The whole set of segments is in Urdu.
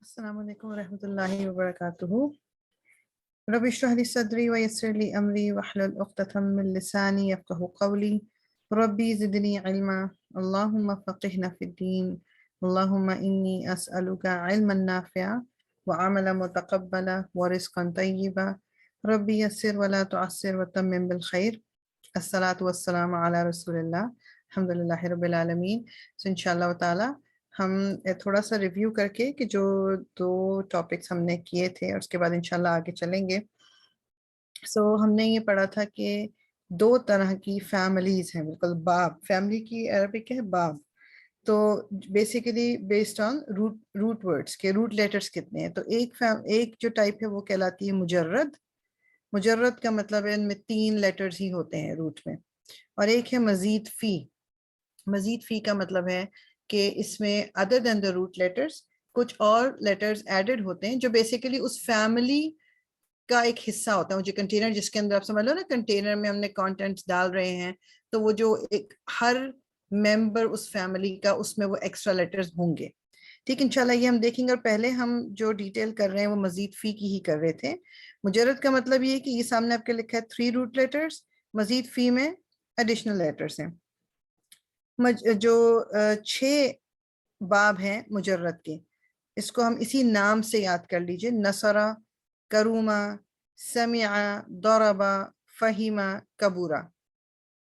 Assalamu alaikum warahmatullahi wabarakatuh. Rabbi shrah li sadri wa yassir li amri wahlul 'uqdatam min lisani yafqahu qawli. Rabbi zidni ilma. Allahumma faqihna fid din. Allahumma inni as'aluka ilman nafi'a wa 'amalan mutaqabbala wa rizqan tayyiba. Rabbi yassir wa la tu'assir wa tammim bil khair. As-salatu was-salamu ala rasulillah. Alhamdulillahi rabbil alameen. So inshallah ta'ala ہم تھوڑا سا ریویو کر کے کہ جو دو ٹاپکس ہم نے کیے تھے اور اس کے بعد انشاءاللہ آگے چلیں گے. ہم نے یہ پڑھا تھا کہ دو طرح کی فیملیز ہیں. بالکل باب، فیملی کی عربک ہے باب. تو basically based on root words کے روٹ لیٹرز کتنے ہیں. تو ایک جو ٹائپ ہے وہ کہلاتی ہے مجرد. مجرد کا مطلب ہے ان میں 3 لیٹرز ہی ہوتے ہیں روٹ میں. اور ایک ہے مزید فی. مزید فی کا مطلب ہے کہ اس میں other than the root letters کچھ اور لیٹرز ایڈڈ ہوتے ہیں جو بیسیکلی اس فیملی کا ایک حصہ ہوتا ہے. جو کنٹینر جس کے اندر آپ سمجھ لو نا، کنٹینر میں ہم نے کانٹینٹس ڈال رہے ہیں تو وہ جو ایک ہر ممبر اس فیملی کا اس میں وہ ایکسٹرا لیٹرز ہوں گے. ٹھیک، انشاءاللہ یہ ہم دیکھیں گے. اور پہلے ہم جو ڈیٹیل کر رہے ہیں وہ مزید فی کی ہی کر رہے تھے. مجرد کا مطلب یہ ہے کہ یہ سامنے آپ کے لکھا ہے 3 روٹ لیٹرز، مزید فی میں ایڈیشنل لیٹرز ہیں. جو 6 باب ہیں مجرد کے، اس کو ہم اسی نام سے یاد کر لیجئے: نصرہ، کرومہ، سمعہ، ضربہ، فہمہ، کبورہ.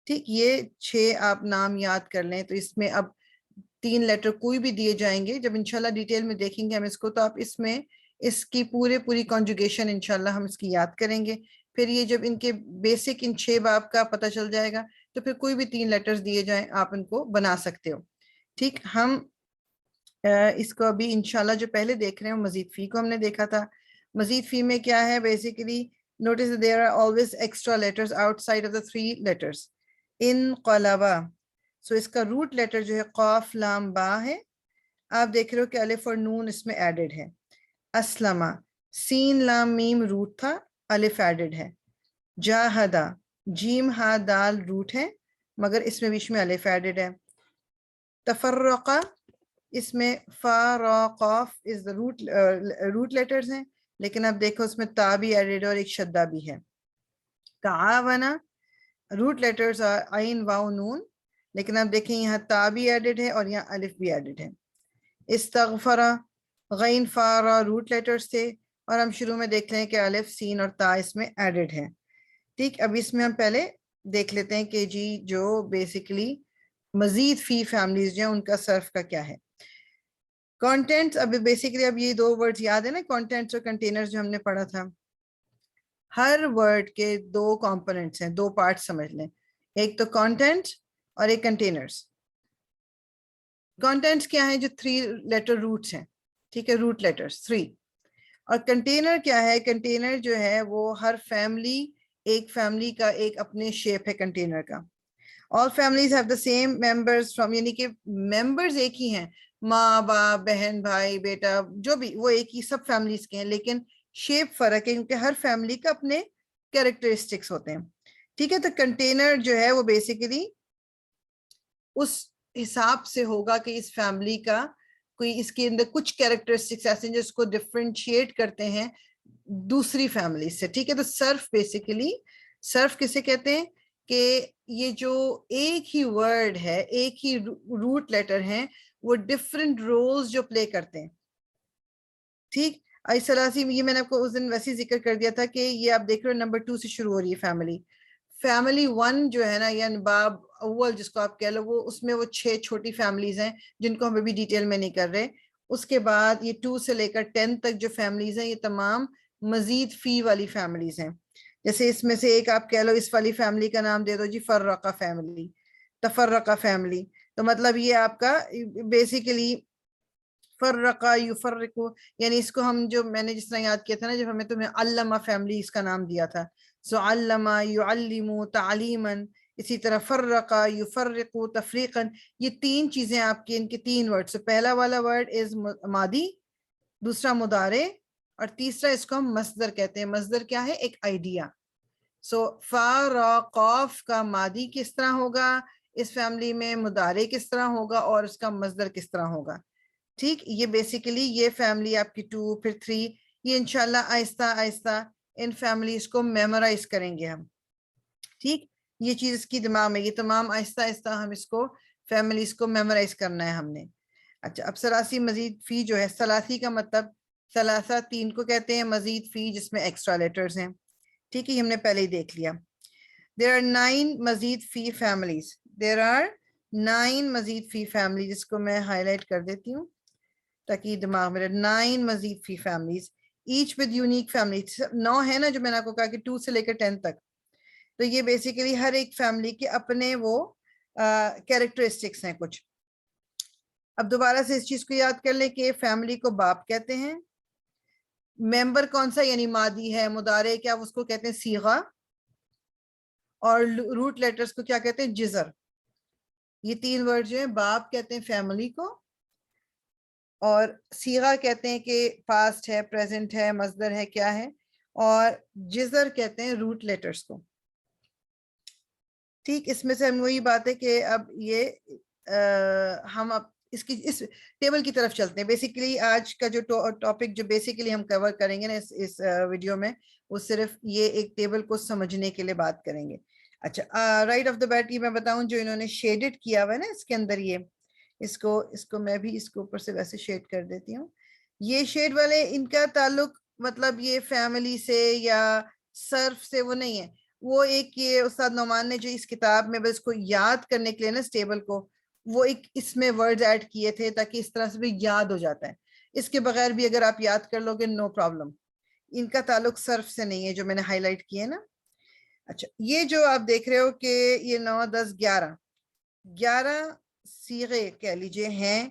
ٹھیک، یہ 6 آپ نام یاد کر لیں. تو اس میں اب 3 لیٹر کوئی بھی دیے جائیں گے، جب انشاءاللہ ڈیٹیل میں دیکھیں گے ہم اس کو، تو آپ اس میں اس کی پوری کنجوگیشن انشاءاللہ ہم اس کی یاد کریں گے. پھر یہ جب ان کے بیسک ان 6 باب کا پتہ چل جائے گا تو پھر کوئی بھی 3 لیٹرز دیے جائیں آپ ان کو بنا سکتے ہو. ٹھیک، ہم اس کو ابھی انشاءاللہ جو پہلے دیکھ رہے ہیں مزید فی کو ہم نے دیکھا تھا. مزید فی میں کیا ہے؟ Basically notice there are always extra letters outside of the 3 letters. انقلبا، سو اس کا روٹ لیٹر جو ہے قاف لام با ہے. آپ دیکھ رہے ہو کہ الف اور نون اس میں ایڈڈ ہے. اسلمہ، سین لام میم روٹ تھا، الف ایڈڈ ہے. جاہدہ، جیم ہا دال روٹ ہے مگر اس میں بیچ میں الف ایڈڈ ہے. تفرقہ، اس میں فا را قاف از دا روٹ لیٹرز ہیں، لیکن اب دیکھو اس میں تا بھی ایڈڈ ہے اور ایک شدہ بھی ہے. تعاونہ، روٹ لیٹرز عین واو نون، لیکن اب دیکھیں یہاں تا بھی ایڈڈ ہے اور یہاں الف بھی ایڈڈ ہے. استغفرہ، غین فا را روٹ لیٹرز تھے اور ہم شروع میں دیکھ لیں کہ الف سین اور تا اس میں ایڈڈ ہے. ٹھیک، اب اس میں ہم پہلے دیکھ لیتے ہیں کہ جی جو بیسیکلی مزید فی فیملیز جو ہیں ان کا صرف کا کیا ہے. کانٹینٹس، اب بیسیکلی اب یہ 2 ورڈز یاد ہے نا، کانٹینٹس اور کنٹینرز جو ہم نے پڑھا تھا. ہر ورڈ کے 2 کمپوننٹس ہیں، 2 پارٹس سمجھ لیں. ایک تو کانٹینٹ اور ایک کنٹینرز. کانٹینٹس کیا ہیں؟ جو 3 لیٹر روٹس ہیں. ٹھیک ہے، روٹ لیٹرز 3. اور کنٹینر کیا ہے؟ کنٹینر جو ہے وہ ہر فیملی، ایک فیملی کا ایک اپنے شیپ ہے کنٹینر کا. All families have the same members from، یعنی کہ ممبرز ایک ہی ہیں، ماں باپ بہن بھائی بیٹا جو بھی، وہ ایک ہی سب فیملیز کے ہیں، لیکن شیپ فرق ہے کیونکہ ہر فیملی کا اپنے کیریکٹرسٹکس ہوتے ہیں. ٹھیک ہے، تو کنٹینر جو ہے وہ بیسیکلی اس حساب سے ہوگا کہ اس فیملی کا کوئی، اس کے اندر کچھ کیریکٹرسٹکس ایسے ہیں جو اس کو ڈفرینشیٹ کرتے ہیں دوسری فیملی سے. ٹھیک ہے، تو صرف بیسیکلی صرف کسے کہتے ہیں کہ یہ جو ایک ہی ورڈ ہے، ایک ہی روٹ لیٹر ہیں، وہ ڈفرینٹ رولز جو پلے کرتے ہیں. ٹھیک، اس طرح سے یہ میں نے آپ کو اس دن ویسے ذکر کر دیا تھا کہ یہ آپ دیکھ رہے ہو نمبر 2 سے شروع ہو رہی ہے فیملی. فیملی 1 جو ہے نا، یعنی باب اول جس کو آپ کہہ لو، وہ اس میں وہ 6 چھوٹی فیملیز ہیں جن کو ہم ابھی ڈیٹیل میں نہیں کر رہے. اس کے بعد یہ 2 سے لے کر 10 تک جو فیملیز ہیں یہ تمام مزید فی والی فیملیز ہیں. جیسے اس میں سے ایک آپ کہہ لو، اس والی فیملی کا نام دے دو جی فرقہ فیملی، تفرقہ فیملی. تو مطلب یہ آپ کا بیسیکلی فرقہ یفرقو، یعنی اس کو ہم جو میں نے جس طرح یاد کیا تھا نا، جب ہمیں تمہیں علمہ فیملی اس کا نام دیا تھا، سو علمہ یعلم تعلیما، اسی طرح فرقہ یفرقو تفریقا. یہ 3 چیزیں آپ کی، ان کے 3 ورڈ. سو پہلا والا ورڈ از ماضی، دوسرا مضارع، اور تیسرا اس کو ہم مصدر کہتے ہیں. مصدر کیا ہے؟ ایک آئیڈیا. سو فا را قاف کا ماضی کس طرح ہوگا اس فیملی میں، مضارع کس طرح ہوگا، اور اس کا مصدر کس طرح ہوگا. ٹھیک، یہ بیسیکلی یہ فیملی آپ کی 2 پھر 3، یہ انشاءاللہ آہستہ آہستہ ان فیملیز کو میمورائز کریں گے ہم. ٹھیک، یہ چیز اس کی دماغ میں، یہ تمام آہستہ آہستہ ہم اس کو فیملیز کو میمورائز کرنا ہے ہم نے. اچھا، اب ثلاثی مزید فی جو ہے، ثلاثی کا مطلب ثلاثہ 3 کو کہتے ہیں، مزید فی جس میں ایکسٹرا لیٹرز ہیں. ٹھیک ہے، یہ ہم نے پہلے ہی دیکھ لیا. There are 9 مزید فی families. There are 9 مزید فی families، جس کو میں ہائی لائٹ کر دیتی ہوں تاکہ دماغ میں 9 مزید فی families each with unique families. 9 ہے نا جو میں نے آپ کو کہا کہ 2 سے لے کر 10 تک، تو یہ بیسیکلی ہر ایک فیملی کے اپنے وہ کیریکٹرسٹکس ہیں کچھ. اب دوبارہ سے اس چیز کو یاد کر لیں کہ فیملی کو باپ کہتے ہیں. ممبر کون سا یعنی ماضی ہے، مضارع کیا اس کو کہتے ہیں صیغہ، اور روٹ لیٹرز کو کیا کہتے ہیں جزر. یہ 3 ورڈ جو ہیں، باپ کہتے ہیں فیملی کو، اور صیغہ کہتے ہیں کہ پاسٹ ہے، پریزنٹ ہے، مصدر ہے، کیا ہے، اور جزر کہتے ہیں روٹ لیٹرز کو. ٹھیک، اس میں سے ہم وہی بات ہے کہ اب یہ ہم اب اس ٹیبل کی طرف چلتے ہیں. بیسیکلی آج کا جو ٹاپک جو بیسیکلی ہم کور کریں گے نا اس ویڈیو میں، وہ صرف یہ ایک ٹیبل کو سمجھنے کے لیے بات کریں گے. اچھا، رائٹ آف دا بیٹ یہ میں بتاؤں جو انہوں نے شیڈڈ کیا ہوا ہے نا اس کے اندر، یہ اس کو میں بھی اس کے اوپر سے ویسے شیڈ کر دیتی ہوں. یہ شیڈ والے ان کا تعلق مطلب یہ فیملی سے یا صرف سے وہ نہیں ہے، وہ ایک یہ استاد نعمان نے جو اس کتاب میں بس کو یاد کرنے کے لیے نا اس ٹیبل کو، وہ ایک اس میں ورڈز ایڈ کیے تھے تاکہ اس طرح سے بھی یاد ہو جاتا ہے. اس کے بغیر بھی اگر آپ یاد کر لو گے نو پرابلم. ان کا تعلق صرف سے نہیں ہے جو میں نے ہائی لائٹ کیے نا. اچھا، یہ جو آپ دیکھ رہے ہو کہ یہ 9 10 11 صیغے کہہ لیجئے ہیں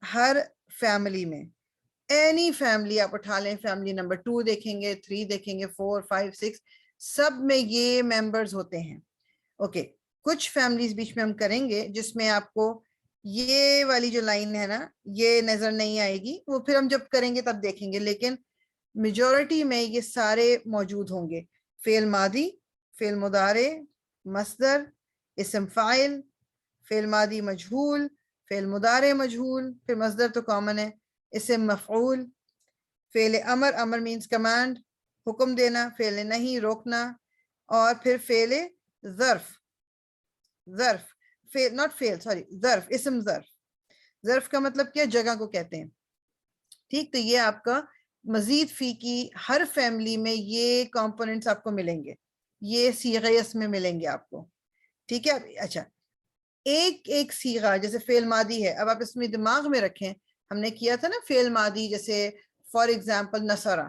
ہر فیملی میں. اینی فیملی آپ اٹھا لیں، فیملی نمبر 2 دیکھیں گے، 3 دیکھیں گے، 4 5 6، سب میں یہ ممبرز ہوتے ہیں. اوکے، کچھ فیملیز بیچ میں ہم کریں گے جس میں آپ کو یہ والی جو لائن ہے نا یہ نظر نہیں آئے گی، وہ پھر ہم جب کریں گے تب دیکھیں گے، لیکن میجورٹی میں یہ سارے موجود ہوں گے. فعل ماضی، فعل مضارع، مصدر، اسم فاعل، فعل ماضی مجہول، فعل مضارع مجہول، پھر مصدر تو کامن ہے، اسم مفعول، فعل امر، امر مینز کمانڈ، حکم دینا، فعل نہیں روکنا، اور پھر فعل ظرف، ظرف ناٹ فعل سوری ظرف، اسم ظرف. ظرف کا مطلب کیا، جگہ کو کہتے ہیں. ٹھیک، تو یہ آپ کا مزید فی کی ہر فیملی میں یہ کمپوننٹس آپ کو ملیں گے، یہ صیغے اس میں ملیں گے آپ کو. ٹھیک ہے. اچھا، ایک ایک صیغہ جیسے فعل ماضی ہے، اب آپ اس میں دماغ میں رکھیں، ہم نے کیا تھا نا فعل ماضی جیسے فار ایگزامپل نصرہ.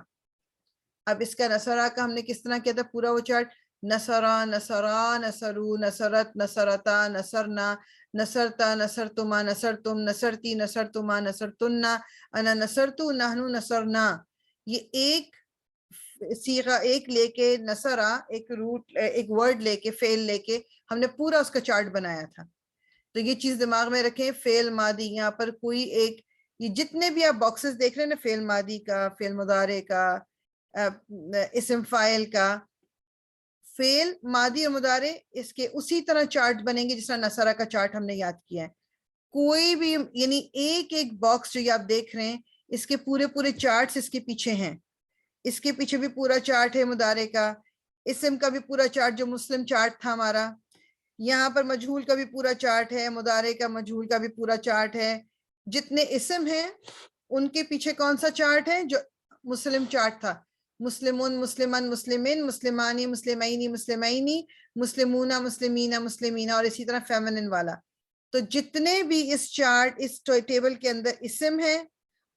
اب اس کا نصرہ کا ہم نے کس طرح کیا تھا پورا وہ چارٹ، نصرہ، نصرا، نصرو، نصرت، نصرتا، نصرنا، نصرتا، نصرتما، نصرتم، نصرتی، نصرتما، نصرتنا، انا نصرتو، نحنو نصرنا. یہ ایک صیغہ ایک لے کے نصرہ، ایک روٹ ایک ورڈ لے کے فعل لے کے ہم نے پورا اس کا چارٹ بنایا تھا. تو یہ چیز دماغ میں رکھیں، فعل ماضی یہاں پر کوئی ایک، یہ جتنے بھی آپ باکسز دیکھ رہے ہیں نا، فعل ماضی کا، فعل مضارع کا، اسم فاعل کا، فعل ماضی اور مضارع اس کے اسی طرح چارٹ بنیں گے جس طرح نصرہ کا چارٹ ہم نے یاد کیا ہے. کوئی بھی یعنی ایک ایک باکس جو آپ دیکھ رہے ہیں اس کے پورے پورے چارٹس اس کے پیچھے ہیں. اس کے پیچھے بھی پورا چارٹ ہے مضارع کا، اسم کا بھی پورا چارٹ جو مسلم چارٹ تھا ہمارا، یہاں پر مجہول کا بھی پورا چارٹ ہے، مضارع کا مجہول کا بھی پورا چارٹ ہے. جتنے اسم ہیں ان کے پیچھے کون سا چارٹ ہے، جو مسلم چارٹ تھا، مسلمون، مسلمن، مسلمین، مسلمانی، مسلمینی، مسلمینی، مسلمون، مسلمین، مسلمین، اور اسی طرح فیمنن والا. تو جتنے بھی اس چارٹ اس ٹیبل کے اندر اسم ہیں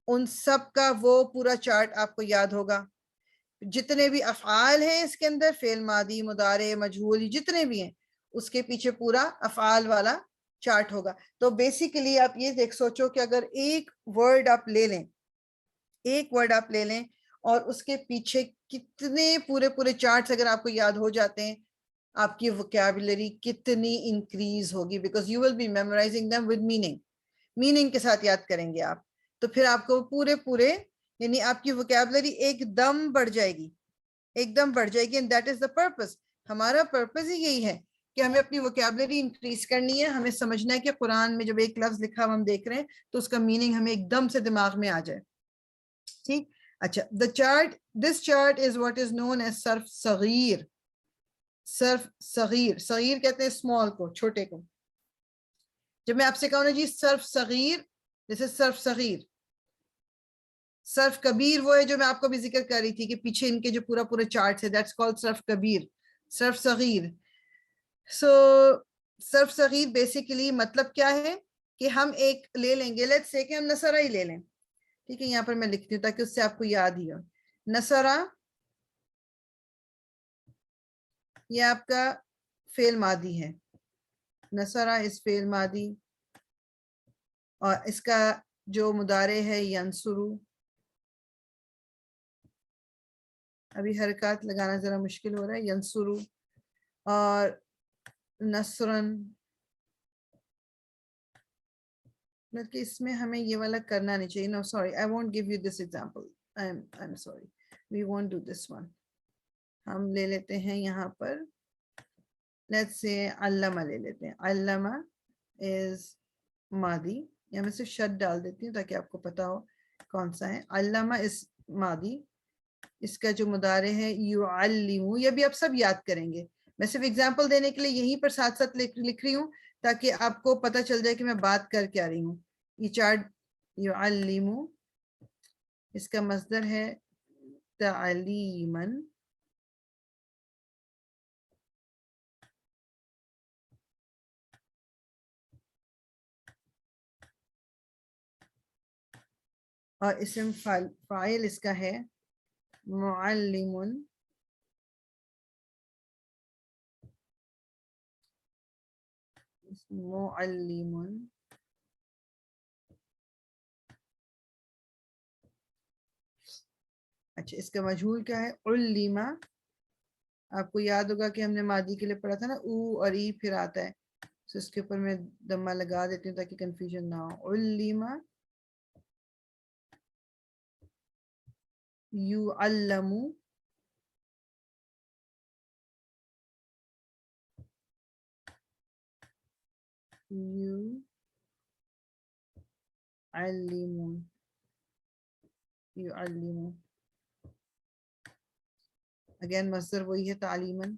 ان سب کا وہ پورا چارٹ آپ کو یاد ہوگا. جتنے بھی افعال ہیں اس کے اندر، فعل ماضی، مضارع، مجہول، جتنے بھی ہیں اس کے پیچھے پورا افعال والا چارٹ ہوگا. تو بیسیکلی آپ یہ سوچو کہ اگر ایک ورڈ آپ لے لیں، ایک ورڈ آپ لے لیں اور اس کے پیچھے کتنے پورے پورے چارٹس اگر آپ کو یاد ہو جاتے ہیں، آپ کی وکیبلری کتنی انکریز ہوگی، because you will be memorising them with meaning. Meaning کے ساتھ یاد کریں گے آپ، تو پھر آپ کو پورے یعنی آپ کی وکیبلری ایک دم بڑھ جائے گی، ایک دم بڑھ جائے گی. And that is the purpose. ہمارا پرپز ہی یہی ہے کہ ہمیں اپنی ووکیبلری انکریز کرنی ہے, ہمیں سمجھنا ہے کہ قرآن میں جب ایک لفظ لکھا ہوا ہم دیکھ رہے ہیں تو اس کا میننگ ہمیں ایک دم سے دماغ میں آ جائے. ٹھیک, اچھا. This chart is what is known as صرف صغیر. صرف صغیر, صغیر کہتے ہیں اسمال کو, چھوٹے کو. جب میں آپ سے کہوں نا جی صرف صغیر, دس از صرف صغیر. صرف کبیر وہ ہے جو میں آپ کو بھی ذکر کر رہی تھی کہ پیچھے ان کے جو پورا چارٹ ہے, دیٹس کالڈ صرف کبیر. صرف صغیر. سو صرف صغیر بیسیکلی مطلب کیا ہے کہ ہم ایک لے لیں گے, لیٹس سے کہ ہم نصرہ ہی لے لیں. ٹھیک ہے, یہاں پر میں لکھتی ہوں تاکہ اس سے آپ کو یاد ہی ہو. نصرہ یہ آپ کا فعل ماضی ہے. نصرہ اس فعل ماضی, اور اس کا جو مضارع ہے ینصرو. ابھی حرکات لگانا ذرا مشکل ہو رہا ہے. ینصرو اور نصرن, بلکہ اس میں ہمیں یہ والا کرنا نہیں چاہیے. No sorry, I won't give you this example. I am sorry, we won't do this one. ہم لے لیتے ہیں یہاں پر, لیٹس سے علامہ لے لیتے ہیں. علامہ از ماضی, یا میں صرف شد ڈال دیتی ہوں تاکہ آپ کو پتا ہو کون سا ہے. علامہ از ماضی, اس کا جو مضارع ہے یعلم, یہ بھی آپ سب یاد کریں گے. میں صرف اگزامپل دینے کے لیے یہیں پر ساتھ ساتھ لکھ رہی ہوں تاکہ آپ کو پتہ چل جائے کہ میں بات کر کیا رہی ہوں. یہ چارٹ یعلم, اس کا مصدر ہے تعلیماً. اور اسم فاعل اس کا ہے معلم. معلم. اچھا, اس کا مجہول کیا ہے؟ علما. آپ کو یاد ہوگا کہ ہم نے ماضی کے لیے پڑھا تھا نا, او اور ای پھر آتا ہے, تو اس کے اوپر میں دمہ لگا دیتی ہوں تاکہ کنفیوژن نہ ہو. علما یعلم. یعلم. اگین مصدر وہی ہے تعلیماً.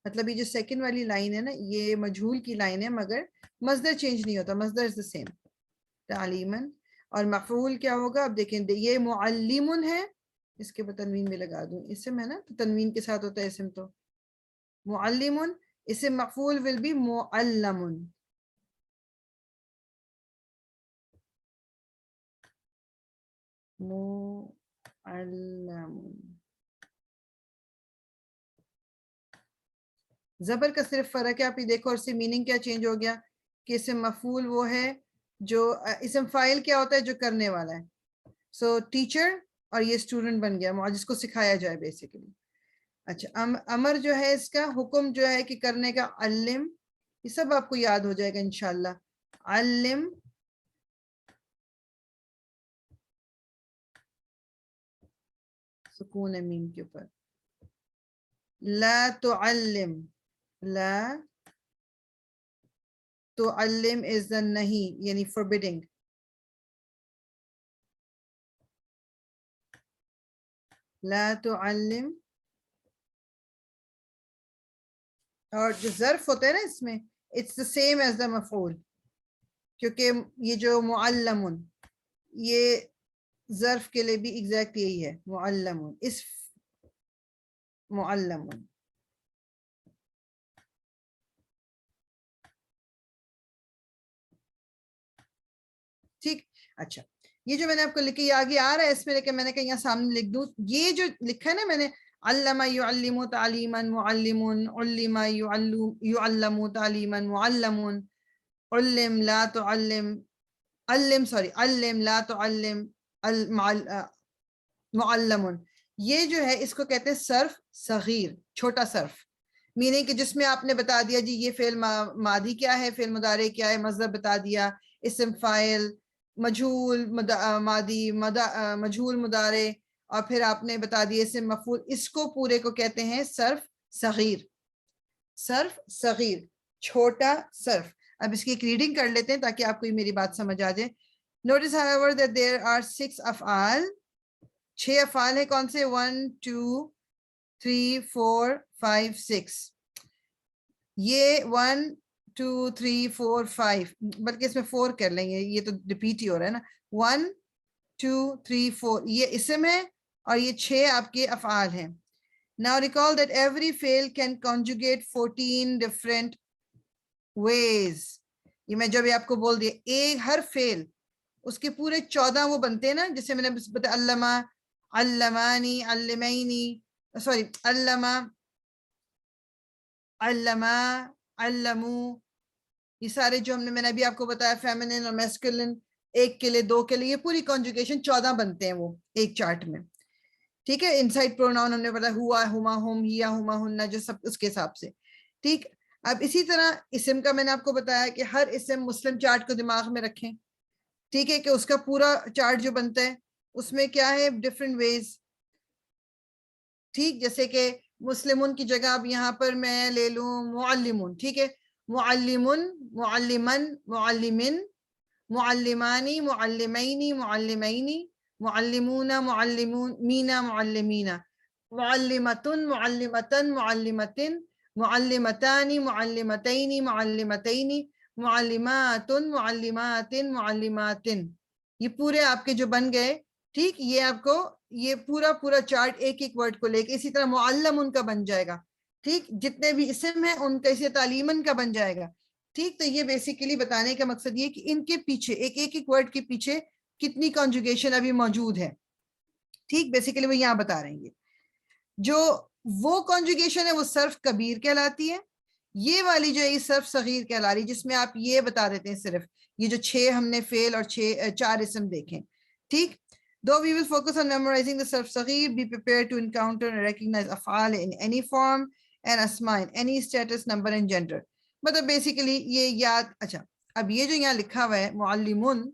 مطلب یہ جو سیکنڈ والی لائن ہے نا, یہ مجہول کی لائن ہے مگر مصدر چینج نہیں ہوتا, مصدر از دا سیم تعلیماً. اور مفعول کیا ہوگا؟ اب دیکھیں, یہ معلم ہے, اس کے بعد تنوین میں لگا دوں, اسم ہے نا تو تنوین کے ساتھ ہوتا ہے اسم. تو معلم, اسم مفعول will be معلم. معلم. زبر کا صرف فرق ہے, آپ یہ دیکھو, اور اس سے میننگ کیا چینج ہو گیا کہ اسم مفعول وہ ہے جو, اسم فاعل کیا ہوتا ہے؟ جو کرنے والا ہے. سو ٹیچر, اور یہ اسٹوڈنٹ بن گیا جس کو سکھایا جائے بیسیکلی. اچھا, امر جو ہے اس کا حکم جو ہے کہ کرنے کا, علم. یہ سب آپ کو یاد ہو جائے گا انشاءاللہ. علم, سکون ہے میم کے اوپر. لا تعلم, لا تعلم از the نہیں, یعنی forbidding. لا تعلم. اور جو ظرف ہوتا ہے نا اس میں, it's the same as the مفعول, کیونکہ یہ جو معلم, یہ ظرف کے لیے بھی ایگزیکٹ یہی ہے, معلم. اس معلم. ٹھیک, اچھا. یہ جو میں نے آپ کو لکھی آگے آ رہا ہے اس میں, لیکن میں نے کہا یہاں سامنے لکھ دوں. یہ جو لکھا ہے نا میں نے, علم یعلم تعلیما معلم, علم یعلم تعلیما معلم, علم لا تعلم, علم لا تعلم معلم. یہ جو ہے اس کو کہتے ہیں صرف صغیر, چھوٹا صرف. میننگ کہ جس میں آپ نے بتا دیا جی یہ فعل ماضی کیا ہے, فعل مضارع کیا ہے, مصدر بتا دیا, اسم فاعل, مجہول ماضی, مجہول مضارع, اور پھر آپ نے بتا دیا اسم مفعول. اس کو پورے کو کہتے ہیں صرف صغیر. صرف صغیر چھوٹا صرف. اب اس کی ایک ریڈنگ کر لیتے ہیں تاکہ آپ کو میری بات سمجھ آ جائے. Notice however that there are 6 افعال. 6 افعال ہیں کون سے؟ 1 2 3 4 5 6. یہ 1 2 3 4 5 بلکہ اس میں 4 کر لیں گے, یہ تو ریپیٹ ہی ہو رہا ہے نا. 1 2 3 4 یہ اسم ہے اور یہ 6 آپ کے افعال ہیں. Now recall that every fi'l can conjugate 14 different ways. یہ میں جب آپ کو بول دیا ایک ہر فعل اس کے پورے 14 وہ بنتے ہیں نا, جسے میں نے بتایا علمہ, علمانی, علمینی, سوری علمہ, علمہ, علمو, یہ سارے جو میں نے ابھی آپ کو بتایا فیمنن اور میسکولن, ایک کے لیے, دو کے لیے, یہ پوری کنجوگیشن 14 بنتے ہیں وہ ایک چارٹ میں. ٹھیک ہے. انسائڈ پروناؤن ہم نے بتایا ہوا, ہما, ہم, ہیا, ہما, ہننا, جو سب اس کے حساب سے. ٹھیک. اب اسی طرح اسم کا میں نے آپ کو بتایا کہ ہر اسم مسلم چارٹ کو دماغ میں رکھیں. ٹھیک ہے, کہ اس کا پورا چارٹ جو بنتا ہے اس میں کیا ہے ڈفرینٹ ویز. ٹھیک. جیسے کہ مسلمون کی جگہ اب یہاں پر میں لے لوں معلمون. ٹھیک ہے. معلمن, معلمن, معلمن, معلمانی, معلمینی, معلمینی, معلمون, معلمون, مینا, معلمینا, معلمتن, معلمتن, معلمتن, معلمتانی, معلمتینی, معلمتینی, معلمات, معلمات, معلماتن. یہ پورے آپ کے جو بن گئے. ٹھیک. یہ آپ کو یہ پورا چارٹ ایک ایک ورڈ کو لے کے. اسی طرح معلم ان کا بن جائے گا. ٹھیک. جتنے بھی اسم ہیں ان کا اسی تعلیمن کا بن جائے گا. ٹھیک. تو یہ بیسیکلی بتانے کا مقصد یہ کہ ان کے پیچھے ایک ایک ورڈ کے پیچھے کتنی کنجوگیشن ابھی موجود ہے. ٹھیک. بیسیکلی وہ یہاں بتا رہے ہیں. جو وہ کنجوگیشن ہے وہ صرف کبیر کہلاتی ہے. یہ والی جو ہے یہ صرف صغیر کہلا رہی, جس میں آپ یہ بتا دیتے ہیں صرف یہ جو 6 ہم نے فعل اور 4 اسم دیکھیں. ٹھیک. Though we will focus on memorizing the sarf saghir, be prepared to encounter and recognize af'al in any form and asma in any status, number and gender. مطلب بیسیکلی یہ یاد. اچھا, اب یہ جو یہاں لکھا ہوا ہے معلمون,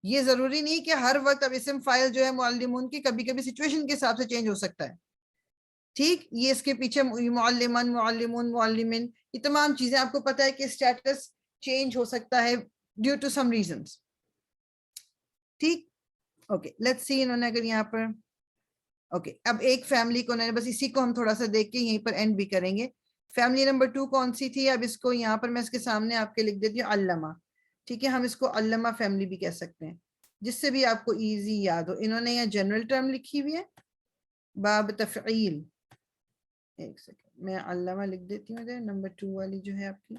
یہ ضروری نہیں کہ ہر وقت اب اسم فائل جو ہے معلمون کی کبھی کبھی سچویشن کے حساب سے چینج ہو سکتا ہے. ٹھیک. یہ اس کے پیچھے معلمن, معلمون, معلمن, یہ تمام چیزیں آپ کو پتہ ہے کہ اسٹیٹس چینج ہو سکتا ہے ڈیو ٹو سم ریزنس. ٹھیک. Okay, let's see. انہوں نے اگر یہاں پر اوکے اب ایک فیملی کو بس اسی کو ہم تھوڑا سا دیکھ کے یہیں پر اینڈ بھی کریں گے. فیملی نمبر 2 کون سی تھی؟ اب اس کو یہاں پر میں اس کے سامنے آپ کے لکھ دیتی ہوں علامہ. ٹھیک ہے. ہم اس کو علامہ فیملی بھی کہہ سکتے ہیں, جس سے بھی آپ کو ایزی یاد ہو. انہوں نے یہاں جنرل ٹرم لکھی ہوئی ہے باب تفعیل. ایک سیکنڈ میں علامہ لکھ دیتی ہوں. نمبر 2 والی جو ہے آپ کی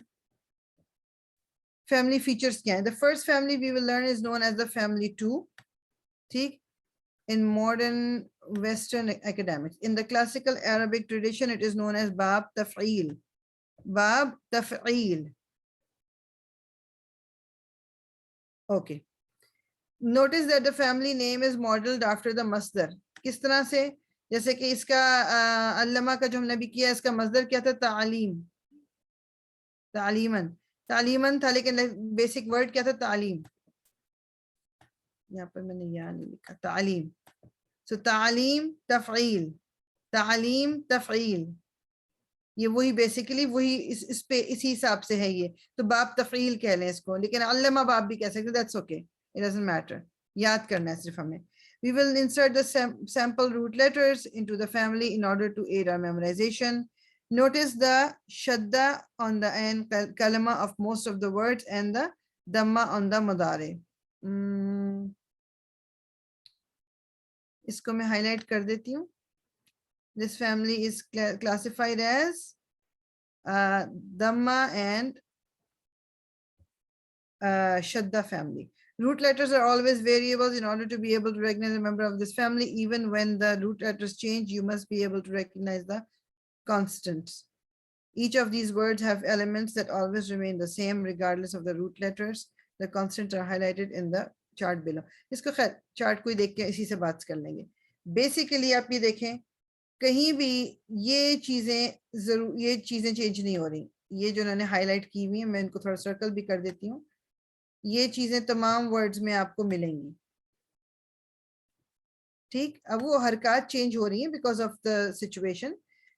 فیملی فیچرز کیا ہیں. The first family we will learn is known as the family 2. ٹھیک. In modern Western academics, in the classical Arabic tradition, it is known as Bab Taf'il. Bab Taf'il. Okay. Notice that the family name is modeled after the masdar. کس طرح سے؟ جیسے کہ اس کا علامہ کا جو ہم نے بھی کیا, اس کا مصدر کیا تھا؟ تعلیم. تعلیمن. تعلیمن تھا لیکن بیسک ورڈ کیا تھا؟ تعلیم. یہاں پر میں نے یہاں نہیں لکھا تعلیم. سو تعلیم تفعیل, تعلیم تفعیل, یہ وہی بیسیکلی وہی اس پہ اسی حساب سے ہے. یہ تو باب تفعیل کہہ لیں اس کو, لیکن علامہ باب بھی کہہ سکتے. That's okay, it doesn't matter. یاد کرنا ہے صرف ہمیں. We will insert the sample root letters into the family in order to aid our memorization. Notice the shadda on the end kalama of most of the words and the dhamma on the mudare. اس کو میں ہائی لائٹ کر دیتی ہوں. This family is classified as Dhamma and Shadda family. Root letters are always variables. In order to be able to recognize a member of this family, even when the root letters change, you must be able to recognize the constants. Each of these words have elements that always remain the same regardless of the root letters. The constants are highlighted in the chart below. اس کو خیر چارٹ کو ہی دیکھ کے اسی سے بات کر لیں گے. بیسیکلی آپ یہ دیکھیں کہیں بھی یہ چیزیں چینج نہیں ہو رہی. یہ جو انہوں نے ہائی لائٹ کی ہوئی ہیں, میں ان کو تھوڑا سرکل بھی کر دیتی ہوں. یہ چیزیں تمام ورڈز میں آپ کو ملیں گی. ٹھیک. اب وہ حرکات چینج ہو رہی ہیں بیکاز آف دا سچویشن,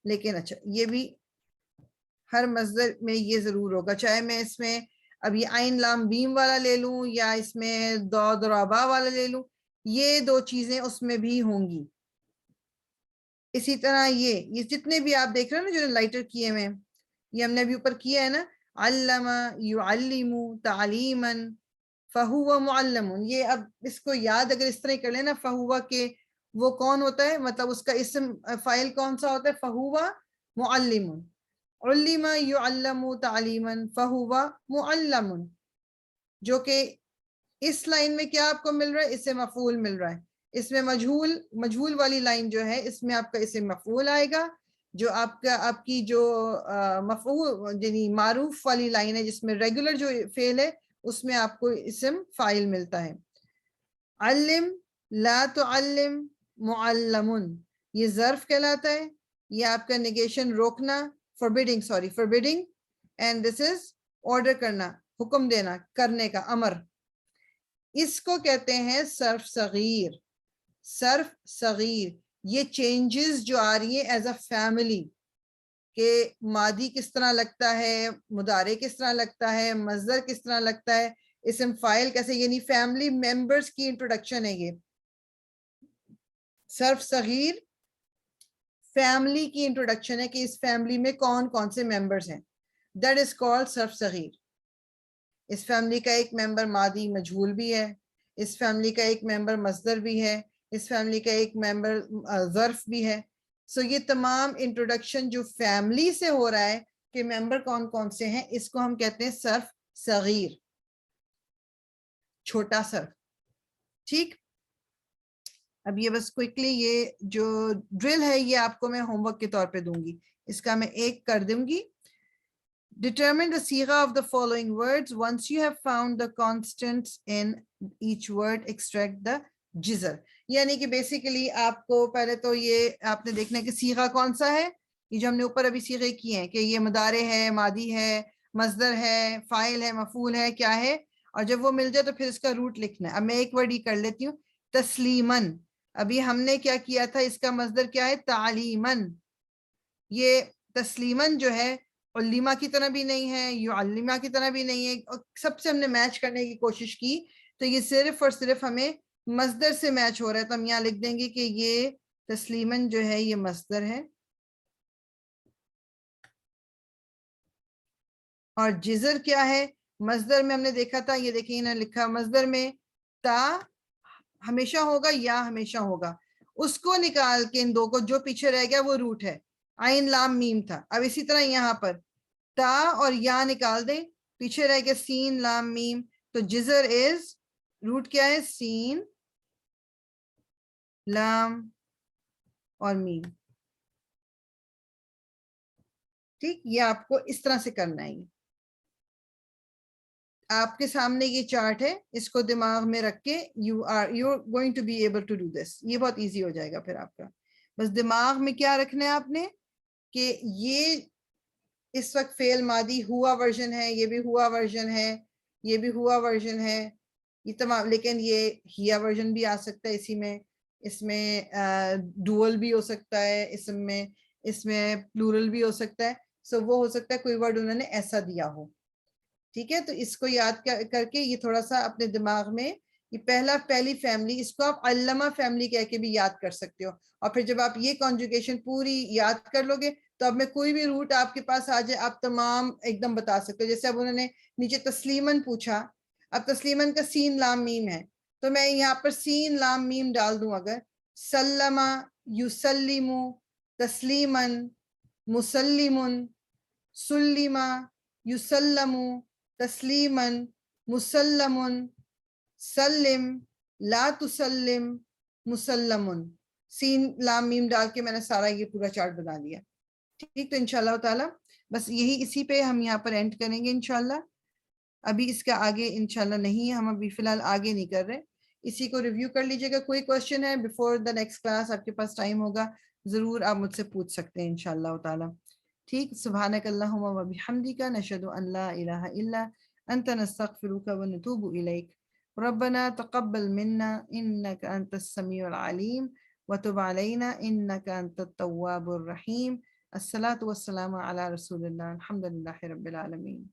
لیکن اچھا یہ بھی ہر مصدر میں یہ ضرور ہوگا، چاہے میں اس میں اب یہ عین لام بیم والا لے لوں یا اس میں ضاد اور با والا لے لوں، یہ دو چیزیں اس میں بھی ہوں گی۔ اسی طرح یہ جتنے بھی آپ دیکھ رہے ہیں نا جو لائٹر کیے ہوئے، یہ ہم نے ابھی اوپر کیا ہے نا، علم یعلم تعلیما فہو معلم، یہ اب اس کو یاد اگر اس طرح کر لینا فہو کے وہ کون ہوتا ہے، مطلب اس کا اسم فاعل کون سا ہوتا ہے، فہو معلم، علم یعلم تعلیما فہو معلم، جو کہ اس لائن میں کیا آپ کو مل رہا ہے، اس سے مفعول مل رہا ہے، اس میں مجہول والی لائن جو ہے اس میں آپ کا اسم مفعول آئے گا، جو آپ کی جو مفعول یعنی معروف والی لائن ہے جس میں ریگولر جو فعل ہے اس میں آپ کو اسم فاعل ملتا ہے۔ علم لا تعلم معلم، یہ ظرف کہلاتا ہے، یہ آپ کا نیگیشن روکنا، forbidding and this is order کرنا، حکم دینا، کرنے کا امر، اس کو کہتے ہیں صرف صغیر۔ صرف صغیر یہ چینجز جو آ رہی ہیں ایز اے فیملی، کہ ماضی کس طرح لگتا ہے، مضارع کس طرح لگتا ہے، مصدر کس طرح لگتا ہے، اسم فاعل کیسے، یعنی فیملی ممبرز کی انٹروڈکشن ہے یہ صرف صغیر، فیملی کی انٹروڈکشن ہے کہ اس فیملی میں کون کون سے ممبرز ہیں، دیٹ از کالڈ صرف صغیر۔ اس فیملی کا ایک ممبر ماضی مجہول بھی ہے، اس فیملی کا ایک ممبر مصدر بھی ہے، اس فیملی کا ایک ممبر ظرف بھی ہے۔ سو یہ تمام انٹروڈکشن جو فیملی سے ہو رہا ہے کہ ممبر کون کون سے ہیں، اس کو ہم کہتے ہیں صرف صغیر، چھوٹا صرف۔ ٹھیک، اب یہ بس کوئکلی یہ جو ڈرل ہے یہ آپ کو میں ہوم ورک کے طور پہ دوں گی، اس کا میں ایک کر دوں گی۔ Determine the sigha of the following words. Once you have found the constants in each word, extract the jizr. یعنی کہ بیسیکلی آپ کو پہلے تو یہ آپ نے دیکھنا ہے کہ سیغہ کون سا ہے، یہ جو ہم نے اوپر ابھی سیغے کیے ہیں کہ یہ مضارع ہے، ماضی ہے، مصدر ہے، فاعل ہے، مفعول ہے، کیا ہے، اور جب وہ مل جائے تو پھر اس کا روٹ لکھنا ہے۔ اب میں ایک ورڈ ہی کر لیتی ہوں، تسلیمن۔ ابھی ہم نے کیا کیا تھا، اس کا مصدر کیا ہے، تعلیمن۔ یہ تسلیمن جو ہے علمہ کی طرح بھی نہیں ہے، یعلمہ کی طرح بھی نہیں ہے، اور سب سے ہم نے میچ کرنے کی کوشش کی تو یہ صرف اور صرف ہمیں مصدر سے میچ ہو رہا ہے، تو ہم یہاں لکھ دیں گے کہ یہ تسلیمن جو ہے یہ مصدر ہے، اور جزر کیا ہے، مصدر میں ہم نے دیکھا تھا، یہ دیکھیں انہوں نے لکھا مصدر میں تا ہمیشہ ہوگا یا ہمیشہ ہوگا، اس کو نکال کے ان دو کو جو پیچھے رہ گیا وہ روٹ ہے، عین لام میم تھا۔ اب اسی طرح یہاں پر تا اور یا نکال دیں، پیچھے رہ گیا سین لام میم، تو جزر از روٹ کیا ہے، سین لام اور میم۔ ٹھیک، یہ آپ کو اس طرح سے کرنا ہے۔ آپ کے سامنے یہ چارٹ ہے، اس کو دماغ میں رکھ کے you're going to be able to do this، یہ بہت ایزی ہو جائے گا پھر آپ کا۔ بس دماغ میں کیا رکھنا ہے آپ نے کہ یہ اس وقت فعل ماضی ہوا ورژن ہے، یہ بھی ہوا ورژن ہے، یہ بھی ہوا ورژن ہے، یہ تمام، لیکن یہ ہیا ورژن بھی آ سکتا ہے اسی میں، اس میں ڈوئل بھی ہو سکتا ہے، اس میں پلورل بھی ہو سکتا ہے، سو وہ ہو سکتا ہے کوئی ورڈ انہوں نے ایسا دیا ہو۔ ٹھیک ہے، تو اس کو یاد کر کے یہ تھوڑا سا اپنے دماغ میں، یہ پہلی فیملی، اس کو آپ علامہ فیملی کہہ کے بھی یاد کر سکتے ہو، اور پھر جب آپ یہ کانجوگیشن پوری یاد کر لو گے تو اب میں کوئی بھی روٹ آپ کے پاس آ جائے آپ تمام ایک دم بتا سکتے ہو۔ جیسے اب انہوں نے نیچے تسلیمن پوچھا، اب تسلیمن کا سین لام میم ہے تو میں یہاں پر سین لام میم ڈال دوں، اگر سلمہ یسلم تسلیمن مسلم سلمہ یسلم تسلیمن مسلم سلم لا تسلم مسلم، سین لام میم ڈال کے میں نے سارا یہ پورا چارٹ بنا دیا۔ ٹھیک، تو انشاءاللہ تعالی بس یہی، اسی پہ ہم یہاں پر اینڈ کریں گے انشاءاللہ۔ ابھی اس کا آگے انشاءاللہ نہیں ہے، ہم ابھی فی الحال آگے نہیں کر رہے، اسی کو ریویو کر لیجئے گا۔ کوئی کوشچن ہے بیفور دا نیکسٹ کلاس، آپ کے پاس ٹائم ہوگا ضرور آپ مجھ سے پوچھ سکتے ہیں انشاءاللہ تعالی۔ ٹھیک، سبحانک اللہم و بحمدک، نشہد ان لا الہ الا انت، نستغفرک و نتوب الیک، ربنا تقبل منا انک انت السمیع العلیم وتب علینا انک انت التواب الرحیم۔ الصلاة والسلام على رسول اللہ الحمد للہ رب العالمین.